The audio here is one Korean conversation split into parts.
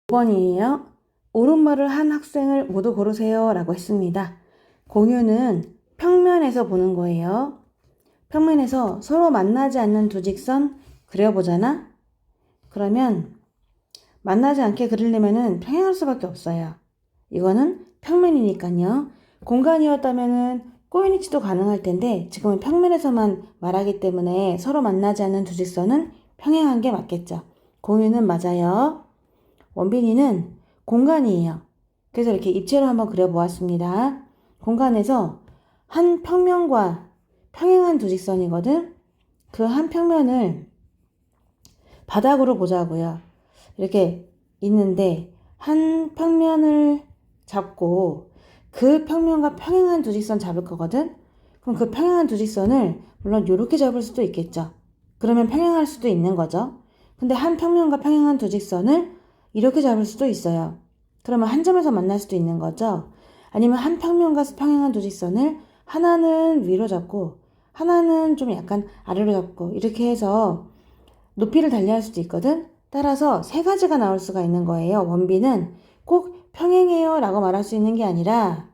5번이에요. 옳은말을 한 학생을 모두 고르세요 라고 했습니다. 공유는 평면에서 보는 거예요. 평면에서 서로 만나지 않는 두 직선 그려보잖아? 그러면 만나지 않게 그리려면 평행할 수밖에 없어요. 이거는 평면이니까요. 공간이었다면 꼬인위치도 가능할 텐데 지금은 평면에서만 말하기 때문에 서로 만나지 않는 두 직선은 평행한 게 맞겠죠. 공유는 맞아요. 원빈이는 공간이에요. 그래서 이렇게 입체로 한번 그려보았습니다. 공간에서 한 평면과 평행한 두 직선이거든. 그 한 평면을 바닥으로 보자고요. 이렇게 있는데 한 평면을 잡고 그 평면과 평행한 두 직선 잡을 거거든. 그럼 그 평행한 두 직선을 물론 이렇게 잡을 수도 있겠죠. 그러면 평행할 수도 있는 거죠. 근데 한 평면과 평행한 두 직선을 이렇게 잡을 수도 있어요. 그러면 한 점에서 만날 수도 있는 거죠. 아니면 한 평면과 평행한 두 직선을 하나는 위로 잡고 하나는 좀 약간 아래로 잡고 이렇게 해서 높이를 달리할 수도 있거든. 따라서 세 가지가 나올 수가 있는 거예요. 원빈은 꼭 평행해요 라고 말할 수 있는 게 아니라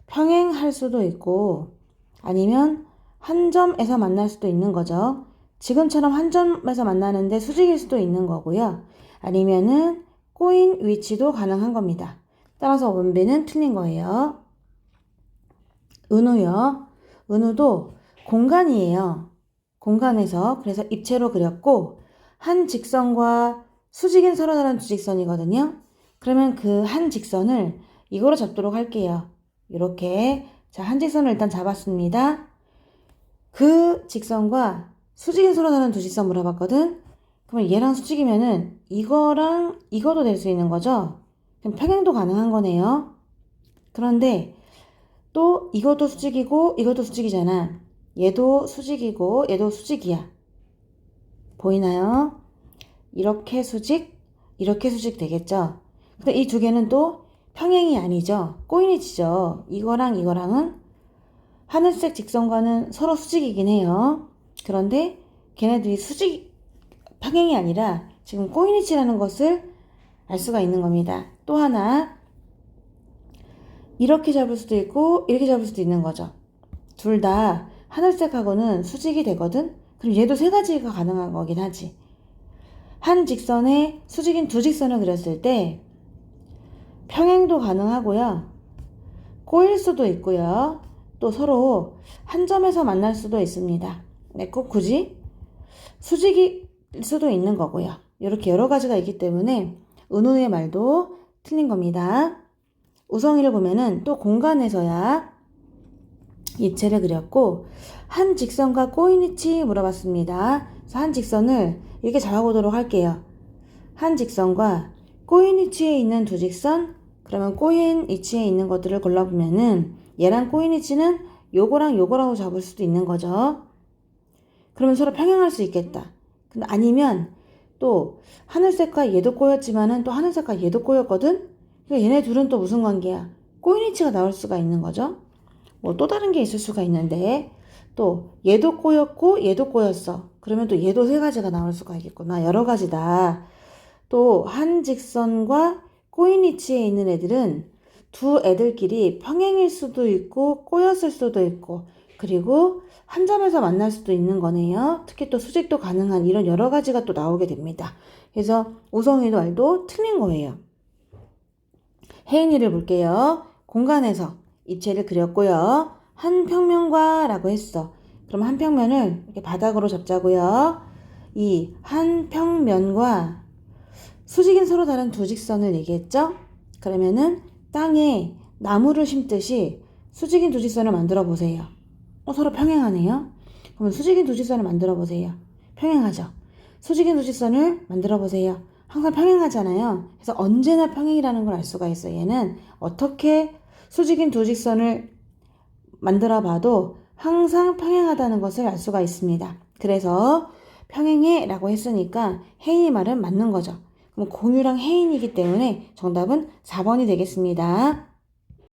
평행할 수도 있고 아니면 한 점에서 만날 수도 있는 거죠. 지금처럼 한 점에서 만나는데 수직일 수도 있는 거고요. 아니면은 꼬인 위치도 가능한 겁니다. 따라서 원빈은 틀린 거예요. 은우요. 은우도 공간이에요. 공간에서 그래서 입체로 그렸고 한 직선과 수직인 서로 다른 두 직선이거든요. 그러면 그 한 직선을 이거로 잡도록 할게요. 이렇게 자, 한 직선을 일단 잡았습니다. 그 직선과 수직인 서로 다른 두 직선 물어봤거든. 그러면 얘랑 수직이면은 이거랑 이거도 될 수 있는 거죠. 그럼 평행도 가능한 거네요. 그런데 또 이것도 수직이고 이것도 수직이잖아. 얘도 수직이고 얘도 수직이야. 보이나요? 이렇게 수직, 이렇게 수직 되겠죠? 근데 이 두 개는 또 평행이 아니죠. 꼬인위치죠. 이거랑 이거랑은 하늘색 직선과는 서로 수직이긴 해요. 그런데 걔네들이 평행이 아니라 지금 꼬인위치라는 것을 알 수가 있는 겁니다. 또 하나 이렇게 잡을 수도 있고 이렇게 잡을 수도 있는 거죠. 둘 다 하늘색하고는 수직이 되거든. 그럼 얘도 세 가지가 가능한 거긴 하지. 한 직선에 수직인 두 직선을 그렸을 때 평행도 가능하고요. 꼬일 수도 있고요. 또 서로 한 점에서 만날 수도 있습니다. 네, 꼭 굳이 수직일 수도 있는 거고요. 이렇게 여러 가지가 있기 때문에 은우의 말도 틀린 겁니다. 우성이를 보면은 또 공간에서야 입체를 그렸고 한 직선과 꼬인 위치 물어봤습니다. 그래서 한 직선을 이렇게 잡아보도록 할게요. 한 직선과 꼬인 위치에 있는 두 직선 그러면 꼬인 위치에 있는 것들을 골라보면은 얘랑 꼬인 위치는 요거랑 요거라고 잡을 수도 있는 거죠. 그러면 서로 평행할 수 있겠다. 근데 아니면 또 하늘색과 얘도 꼬였지만은 또 하늘색과 얘도 꼬였거든? 그러니까 얘네 둘은 또 무슨 관계야? 꼬인 위치가 나올 수가 있는 거죠. 뭐 또 다른 게 있을 수가 있는데 또 얘도 꼬였고 얘도 꼬였어. 그러면 또 얘도 세 가지가 나올 수가 있겠구나. 여러 가지다. 또 한 직선과 꼬인 위치에 있는 애들은 두 애들끼리 평행일 수도 있고 꼬였을 수도 있고 그리고 한 점에서 만날 수도 있는 거네요. 특히 또 수직도 가능한 이런 여러 가지가 또 나오게 됩니다. 그래서 우성이도 말도 틀린 거예요. 혜인이를 볼게요. 공간에서 입체를 그렸고요. 한 평면과 라고 했어. 그럼 한 평면을 이렇게 바닥으로 잡자고요. 이 한 평면과 수직인 서로 다른 두 직선을 얘기했죠? 그러면은 땅에 나무를 심듯이 수직인 두 직선을 만들어 보세요. 서로 평행하네요. 그러면 수직인 두 직선을 만들어 보세요. 평행하죠? 수직인 두 직선을 만들어 보세요. 항상 평행하잖아요. 그래서 언제나 평행이라는 걸 알 수가 있어요. 얘는 어떻게 수직인 두 직선을 만들어 봐도 항상 평행하다는 것을 알 수가 있습니다. 그래서 평행해 라고 했으니까 혜인이 말은 맞는 거죠. 그럼 공유랑 혜인이기 때문에 정답은 4번이 되겠습니다.